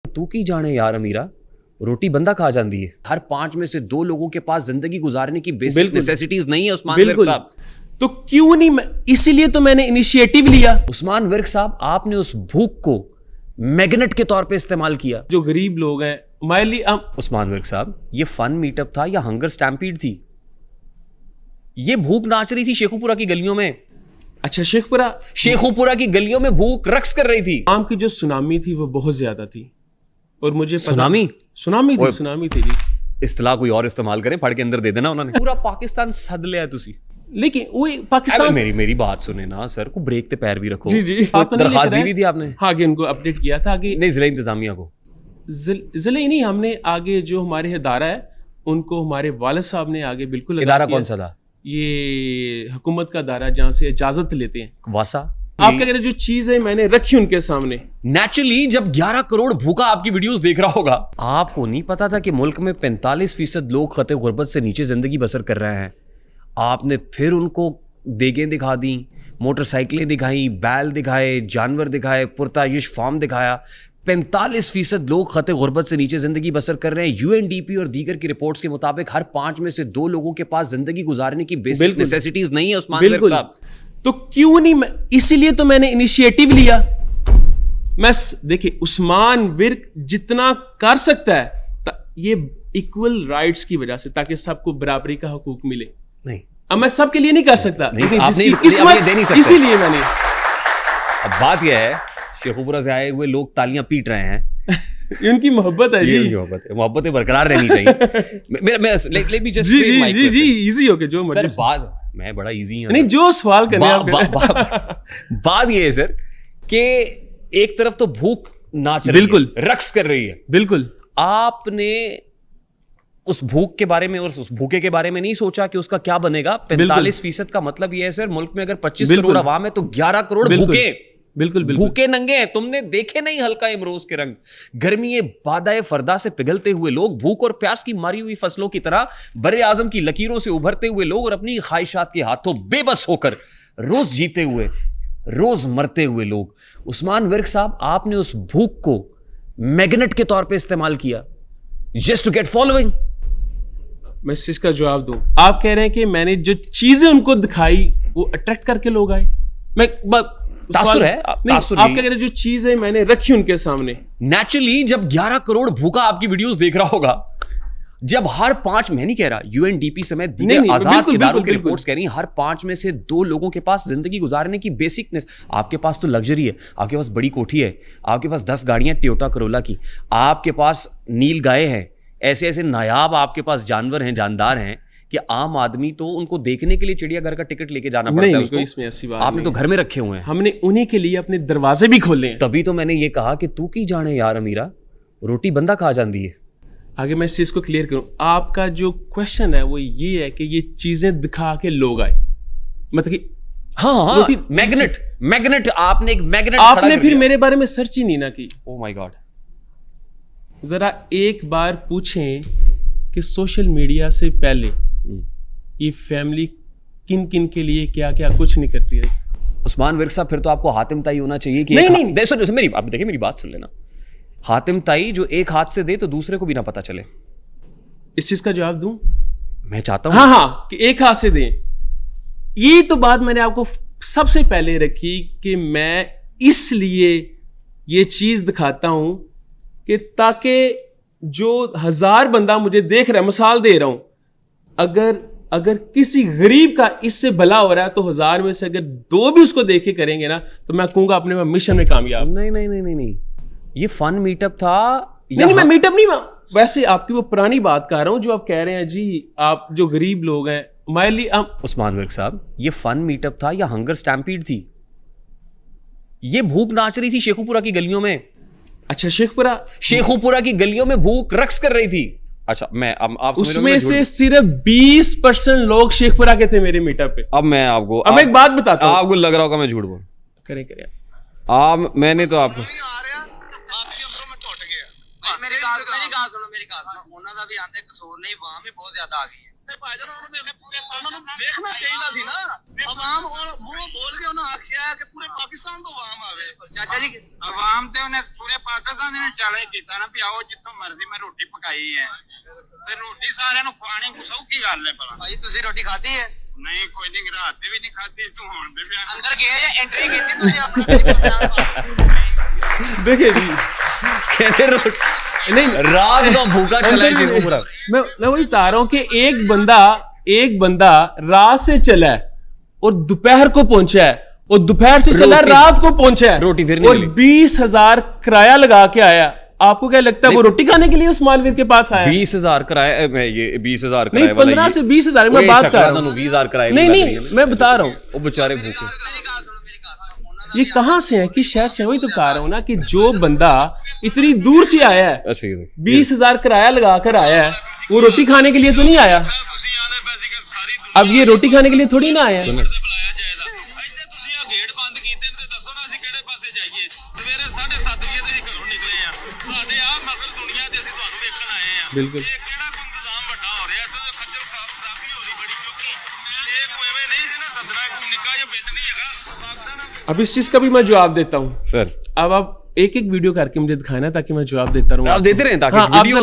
तू की जाने यार अमीरा, रोटी बंदा खा जाती है। हर 5 में से 2 लोगों के पास जिंदगी गुजारने की बेसिक नेसेसिटीज नहीं है उस्मान विर्क साहब। तो क्यों नहीं, इसीलिए तो मैंने इनिशिएटिव लिया। उस्मान विर्क साहब, आपने उस भूख को मैग्नेट के तौर पे इस्तेमाल किया। जो गरीब लोग हैं हमारे लिए उस्मान विर्क साहब, ये फन मीटअप था या हंगर स्टैम्पीड थी? ये भूख नाच रही थी शेखुपुरा की गलियों में। अच्छा, शेखुपुरा की गलियों में भूख रक्स कर रही थी। आम की जो सुनामी थी वो बहुत ज्यादा थी और मुझे सुनामी थी जी। इस्तेलाह कोई और इस्तेमाल करें, पढ़ के अंदर दे देना उन्होंने। पूरा पाकिस्तान सद लिया तुसी। लेकिन वो पाकिस्तान मेरी बात सुने ना सर, को ब्रेक पे पैर भी रखो। जी दरखास्त दी थी आपने? हाँ, आगे उनको अपडेट किया था। आगे नहीं, जिला इंतजामिया को जिले नहीं, हमने आगे जो हमारे इदारा है उनको हमारे वालिद साहब ने आगे बिल्कुल। इदारा कौन सा था? ये हुकूमत का इदारा जहाँ से इजाजत लेते हैं, वासा। आप क्या कह रहे, जो चीज है मैंने रखी उनके सामने। नेचुरली जब 11 करोड़ भूखा आपकी वीडियोस देख रहा होगा, आपको नहीं पता था कि मुल्क में 45% लोग खते गुर्बत से नीचे जिंदगी बसर कर रहे हैं। आपने फिर उनको देगें दिखा दी, मोटरसाइकिलें दिखाई, बैल दिखाए, जानवर दिखाए, पुरतायुश फार्म दिखाया। 45% लोग खते गुर्बत से नीचे जिंदगी बसर कर रहे हैं। यूएनडीपी और दीगर की रिपोर्ट्स के मुताबिक हर 5 में से 2 लोगों के पास जिंदगी गुजारने की बेसिक नेसेसिटीज नहीं है उस्मान विर्क साहब। तो क्यों नहीं, इसीलिए तो मैंने इनिशिएटिव लिया। मैं देखिए, उस्मान विर्क जितना कर सकता है ये इक्वल राइट्स की वजह से, ताकि सबको बराबरी का हकूक मिले। नहीं, अब मैं सबके लिए नहीं कर सकता, इसीलिए मैंने। अब बात यह है, शेखुपुरा से आए हुए लोग तालियां पीट रहे हैं। उनकी मोहब्बत है जी, मोहब्बतें बरकरार रहनी चाहिए। जी इजी हो गया जो सर। बात मैं बड़ा इजी हूं। नहीं, जो सवाल कर रहे हैं बात ये है सर कि एक तरफ तो भूख नाच रही बिल्कुल है, रक्स कर रही है। बिल्कुल, आपने उस भूख के बारे में और उस भूखे के बारे में नहीं सोचा कि उसका क्या बनेगा। 45% का मतलब ये है सर, मुल्क में अगर 25 करोड़ आवाम है तो 11 करोड़ भूखे, बिल्कुल भूखे नंगे हैं। तुमने देखे नहीं हल्का इमरोज के रंग, गर्मी बादाए फरदा से पिघलते हुए लोग, भूख और प्यास की मारी हुई फसलों की तरह बरे आजम की लकीरों से उभरते हुए लोग और अपनी ख्वाहिशात के हाथों बेबस होकर रोज जीते हुए, रोज मरते हुए लोग। उस्मान विर्क साहब, आपने उस भूख को मैग्नेट के तौर पे इस्तेमाल किया, जस्ट टू गेट फॉलोइंग। मैं इस चीज का जवाब दूं, आप कह रहे हैं कि मैंने जो चीजें उनको दिखाई वो अट्रैक्ट करके लोग आए। मैं तासुर है, आप क्या कह रहे हैं, जो चीज है मैंने रखी उनके सामने। नेचुरली जब 11 करोड़ भूखा आपकी वीडियोस देख रहा होगा, जब हर 5, मैं नहीं कह रहा, यूएनडीपी समेत दीगर आजाद इदारों की रिपोर्ट्स कह रही हैं, हर 5 में से 2 लोगों के पास जिंदगी गुजारने की बेसिकनेस। आपके पास तो लग्जरी है, आपके पास बड़ी कोठी है, आपके पास 10 गाड़ियां टोयोटा करोला की, आपके पास नील गाय है, ऐसे ऐसे नायाब आपके पास जानवर हैं, जानदार हैं कि आम आदमी तो उनको देखने के लिए चिड़ियाघर का टिकट लेके जाना पड़ता है उसको। इसमें ऐसी बात आपने तो घर में रखे हुए हैं। हमने उन्हीं के लिए अपने दरवाजे भी खोले हैं। तभी तो मैंने ये कहा कि तू की जाने यार अमीरा, रोटी बंदा खा जाती है। आगे मैं इस चीज को क्लियर करूं, आपका जो क्वेश्चन है वो ये है कि ये चीजें दिखा के लोग आए, मतलब कि हाँ, मैग्नेट आपने एक मैग्नेट, आपने फिर मेरे बारे में सर्च ही नहीं ना की। Oh my God. जरा एक बार पूछें कि सोशल मीडिया से पहले ये फैमिली किन किन के लिए क्या क्या कुछ नहीं करती रही। उस्मान विर्क साहब, फिर तो आपको हातिम ताई होना चाहिए कि नहीं, मेरी बात सुन लेना। हातिम ताई जो एक हाथ से दे तो दूसरे को भी ना पता चले। इस चीज का जवाब दूं? मैं चाहता हूं हाँ, कि एक हाथ से दें। ये तो बात मैंने आपको सबसे पहले रखी कि मैं इसलिए ये चीज दिखाता हूं कि ताकि जो 1000 बंदा मुझे देख रहा है, मिसाल दे रहा हूं, अगर किसी गरीब का इससे भला हो रहा है तो 1000 में से अगर 2 भी उसको देख के करेंगे ना, तो मैं कहूंगा अपने मिशन में कामयाब। नहीं, ये फन मीटअप था। नहीं, मैं मीटअप नहीं, वैसे आपकी वो पुरानी बात कर रहा हूं जो आप कह रहे हैं जी, आप जो गरीब लोग हैं हमारे लिए। उस्मान विर्क साहब, ये फन मीटअप था या हंगर स्टैम्पीड थी? ये भूख नाच रही थी शेखुपुरा की गलियों में। अच्छा, शेखुपुरा की गलियों में भूख रक्स कर रही थी। अच्छा, मैं आप उसमें से सिर्फ 20% लोग शेखपुरा के थे मेरे मीटअप पे। अब मैं आपको एक बात बताता हूं, आपको लग रहा होगा मैं झूठ बोल करे मैंने तो आपको ਮੇਰੀ ਗੱਲ ਸੁਣੋ ਉਹਨਾਂ ਦਾ ਵੀ ਆਂਦੇ ਕਸੂਰ ਨਹੀਂ ਵਾਮ ਵੀ ਬਹੁਤ ਜ਼ਿਆਦਾ ਆ ਗਈ ਹੈ ਤੇ ਭਾਈ ਜਾਨ ਉਹਨਾਂ ਨੂੰ ਵੇਖਣਾ ਚਾਹੀਦਾ ਸੀ ਨਾ ਆਵਾਮ ਉਹ ਮੂੰਹ ਬੋਲ ਕੇ ਉਹਨਾਂ ਆਖਿਆ ਕਿ ਪੂਰੇ ਪਾਕਿਸਤਾਨ ਤੋਂ ਆਵਾਮ ਆਵੇ ਚਾਚਾ ਜੀ ਆਵਾਮ ਤੇ ਉਹਨੇ ਪੂਰੇ ਪਾਕਿਸਤਾਨ ਦੇ ਚਾਲੇ ਕੀਤਾ ਨਾ ਵੀ ਆਓ ਜਿੱਥੋਂ ਮਰਜ਼ੀ ਮੈਂ ਰੋਟੀ ਪਕਾਈ ਹੈ ਤੇ ਰੋਟੀ ਸਾਰਿਆਂ ਨੂੰ ਖਵਾਣੀ ਸੌਖੀ ਗੱਲ ਹੈ ਭਲਾ ਭਾਈ ਤੁਸੀਂ ਰੋਟੀ ਖਾਧੀ ਹੈ ਨਹੀਂ ਕੋਈ ਨਹੀਂ ਰਾਤ ਦੀ ਵੀ ਨਹੀਂ ਖਾਧੀ ਤੂੰ ਹੁਣ ਦੇ ਬਿਆਨ ਅੰਦਰ ਗਏ ਜਾਂ ਐਂਟਰੀ ਕੀਤੀ ਤੁਸੀਂ ਆਪਣਾ देखिए जी कहते रोटी नहीं रात का भूखा चला है शेखुपुरा। मैं वही बता रहा हूँ कि एक बंदा रात से चला है और दोपहर को पहुंचा है और दोपहर से चला रात को पहुंचा है रोटी फिर नहीं और 20,000 किराया लगा के आया। आपको क्या लगता है वो रोटी खाने के लिए उस मालवीर के पास आया? 20,000 किराया मैं ये 20,000 नहीं 15 से 20,000 मैं बात कर रहा हूँ 20,000 किराया नहीं मैं बता रहा हूँ वो बेचारे भूखे ये कहां से है किस शहर से? वही तो बता रहा हूं ना कि जो बंदा इतनी दूर से आया है 20,000 किराया लगा कर आया है वो रोटी खाने के लिए तो नहीं आया। अब ये रोटी खाने के लिए थोड़ी ना आया। बिल्कुल अब इस चीज का भी मैं जवाब देता हूँ सर। अब आप एक एक वीडियो करके मुझे दिखाए ना ताकि मैं जवाब देता रहूँ। आप देते रहे ताकि हाँ, वीडियो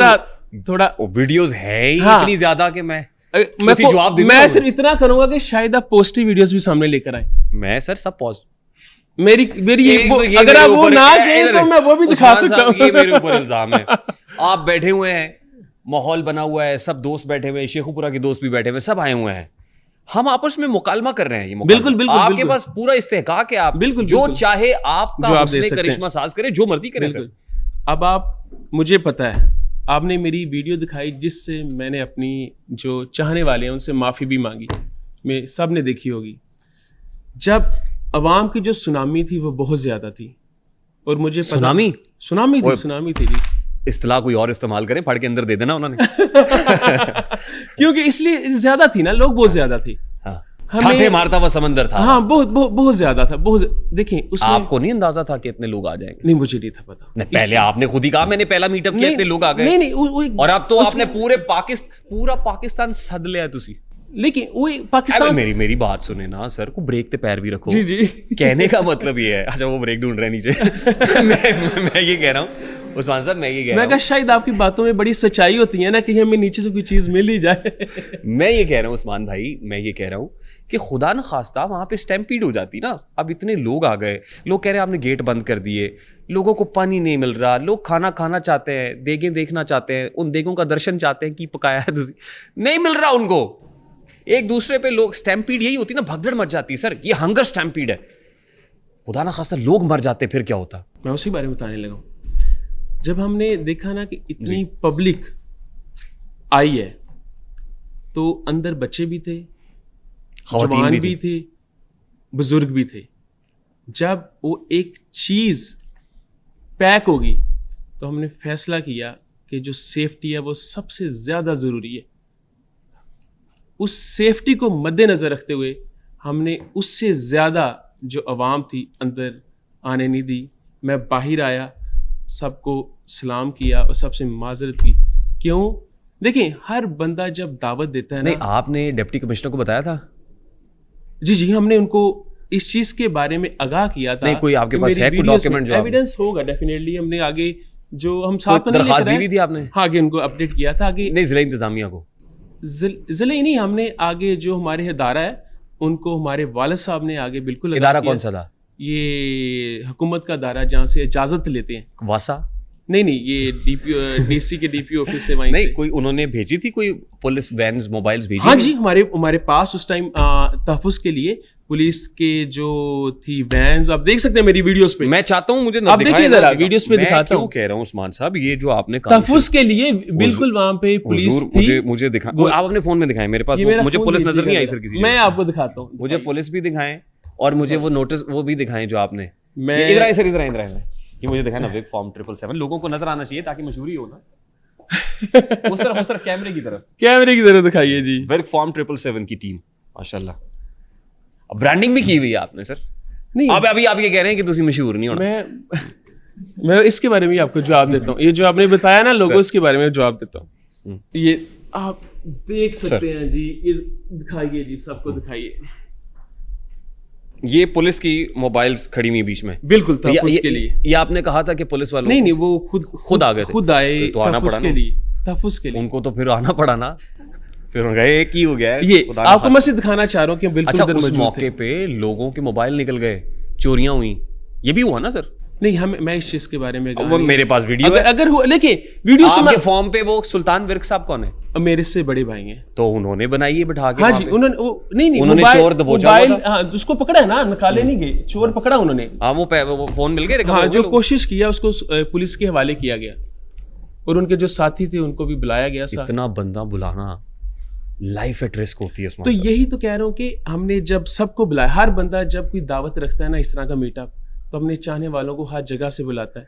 थोड़ा वीडियोस है ही हाँ, इतनी ज्यादा कि मैं जवाब मैं सिर्फ इतना करूंगा कि शायद आप पॉजिटिव वीडियोस भी सामने लेकर आए। मैं सर सब पॉजिटिव मेरी ये अगर आप वो ना कहें तो मैं वो भी दिखा सकता हूँ। ये मेरे ऊपर इल्जाम है। आप बैठे हुए हैं माहौल बना हुआ है सब दोस्त बैठे हुए हैं शेखुपुरा के दोस्त भी बैठे हुए सब आए हुए हैं हम आपस में मुकालमा कर रहे हैं। ये बिल्कुल बिल्कुल आपके पास पूरा इस्तेहकाक है आप बिल्कुल जो चाहे आपका उसने करिश्मा साज करे जो मर्जी करे सर। अब आप मुझे पता है आपने मेरी वीडियो दिखाई जिससे मैंने अपनी जो चाहने वाले हैं उनसे माफ़ी भी मांगी मैं सब ने देखी होगी। जब अवाम की जो सुनामी थी वो बहुत ज़्यादा थी और मुझे सुनामी थी जी। इस्तेलाह कोई और इस्तेमाल करें फाड़ के अंदर दे देना उन्होंने क्योंकि इसलिए ज्यादा थी ना लोग बहुत ज्यादा थे। हाँ। ठाठे मारता हुआ समंदर था। हाँ बहुत ज्यादा था बहुत। देखिए उसमें आपको नहीं अंदाजा था कि इतने लोग आ जाएंगे? नहीं मुझे नहीं था पता। नहीं पहले आपने खुद ही कहा मैंने पहला मीटअप किया इतने लोग आ गए। नहीं और अब तो आपने पूरा पाकिस्तान सद लिया तुसी। लेकिन वो पाकिस्तान मेरी बात सुने ना सर को ब्रेक पे पैर भी रखो। जी कहने का मतलब ये है। अच्छा वो ब्रेक ढूंढ रहे नीचे मैं ये कह रहा हूँ उस्मान साहब मैं ये कह रहा हूँ शायद आपकी बातों में बड़ी सच्चाई होती है ना कि हमें नीचे से कोई चीज मिल ही जाए। मैं ये कह रहा हूँ उस्मान भाई मैं ये कह रहा हूँ कि खुदा न खास्ता वहां पे स्टैम्पीड हो जाती ना। अब इतने लोग आ गए लोग कह रहे हैं आपने गेट बंद कर दिए लोगों को पानी नहीं मिल रहा लोग खाना चाहते हैं देगें देखना चाहते हैं उन देगों का दर्शन चाहते हैं कि पकाया है नहीं मिल रहा उनको। एक दूसरे पे लोग स्टैम्पीड यही होती ना भगदड़ मच जाती है सर। ये हंगर स्टैम्पीड है खुदा ना खासा लोग मर जाते फिर क्या होता। मैं उसी बारे में बताने लगा। जब हमने देखा ना कि इतनी पब्लिक आई है तो अंदर बच्चे भी थे जवान भी थे बुजुर्ग भी थे। जब वो एक चीज पैक होगी तो हमने फैसला किया कि जो सेफ्टी है वो सबसे ज्यादा जरूरी है। उस सेफ्टी को मद्देनजर रखते हुए हमने उससे ज्यादा जो अवाम थी अंदर आने नहीं दी। मैं बाहर आया सबको सलाम किया और सबसे माजरत की। क्यों? देखिए हर बंदा जब दावत देता है ना। नहीं आपने डिप्टी कमिश्नर को बताया था? जी हमने उनको इस चीज के बारे में आगाह किया था। नहीं कोई आपके पास है कोई डॉक्यूमेंट जो एविडेंस होगा डेफिनेटली। हमने आगे जो हम साथ दरखास्त दी थी आपने? हाँ आगे उनको अपडेट किया था आगे नहीं जिला इंतजामिया को जिले ही नहीं हमने आगे जो हमारे इदारा है उनको हमारे वालिद साहब ने आगे बिल्कुल इदारा कौन सा था? ये हुकूमत का दायरा जहाँ से इजाजत लेते हैं वासा नहीं ये डीसी के डीपी ऑफिस से वहीं नहीं कोई उन्होंने भेजी थी कोई पुलिस वैन्स मोबाइल्स भेजी? हाँ जी हमारे पास उस टाइम तहफ़्फ़ुज़ के लिए पुलिस के जो थी वैन्स आप देख सकते हैं मेरी वीडियोस पे। मैं चाहता हूँ मुझे आप देखिए जरा वीडियोस पे दिखाता हूँ। मैं कह रहा हूँ उस्मान साहब ये जो आपने तहफ़्फ़ुज़ के लिए बिल्कुल वहाँ पे पुलिस थी। मुझे दिखा आप अपने फोन में दिखाएं मेरे पास मुझे पुलिस नजर नहीं आई सर किसी। मैं आपको दिखाता हूँ मुझे पुलिस भी दिखाएं और मुझे वो नोटिस वो भी दिखाएं जो आपने। मैं इधर आए सर इधर ये मुझे दिखाना विक फॉर्म 777 लोगों को नजर आना चाहिए ताकि मशहूरी हो ना। उस तरफ कैमरे की तरफ दिखाइए जी। विक फॉर्म 777 की टीम माशाल्लाह। अब ब्रांडिंग भी की हुई है आपने सर। नहीं अब अभी आप ये कह रहे हैं कि तुसी मशहूर नहीं होना। मैं इसके बारे में ही आपको जवाब देता हूँ। ये जो आपने बताया ना लोगों, इसके बारे में जवाब देता हूँ। ये आप देख सकते हैं जी, ये दिखाइए जी, सबको दिखाइए। ये पुलिस की मोबाइल्स खड़ी हुई बीच में, बिल्कुल तहफ़्फ़ुज़ के लिए। ये आपने कहा था कि पुलिस वालों नहीं, वो खुद आ गए थे, खुद आए तो आना तहफ़्फ़ुज़ पड़ा के ना। लिए, तहफ़्फ़ुज़ के लिए। उनको तो फिर आना पड़ा ना, फिर उन्होंने कहा एक ही हो गया है, ये खुदा ना आपको मैं खास्ता। सिर्फ दिखाना चाह रहा हूँ कि हम बिल्कुल अच्छा, उधर उस मौजूद मौके थे। पे लोगों के मोबाइल निकल गए, चोरियां हुई, ये भी हुआ ना सर? नहीं, मैं इस चीज के बारे में वो मेरे पास वीडियो है। अगर हुआ, देखिए वीडियो तो आपके फॉर्म पे वो सुल्तान विर्क साहब कौन है? मेरे से बड़े भाई हैं। तो उन्होंने बनाई है बिठा के हाँ वहाँ जी, पे। उन्होंने नहीं उन्होंने मोबाइल- चोर दबोचा मोबाइल, हुआ था। हाँ, उसको पकड़ा है ना, निकाले नहीं गए, चोर पकड़ा उन्होंने। हाँ, वो फोन मिल गए, हाँ, जो कोशिश किया उसको पुलिस के हवाले किया गया, और उनके जो साथी थे उनको भी बुलाया गया साथ। इतना बंदा बुलाना, लाइफ एट रिस्क होती है। तो यही तो कह रहा हूँ कि हमने जब सबको बुलाया, हर बंदा जब कोई दावत रखता है ना इस तरह का मीटअप, तो अपने चाहने वालों को हर जगह से बुलाता है।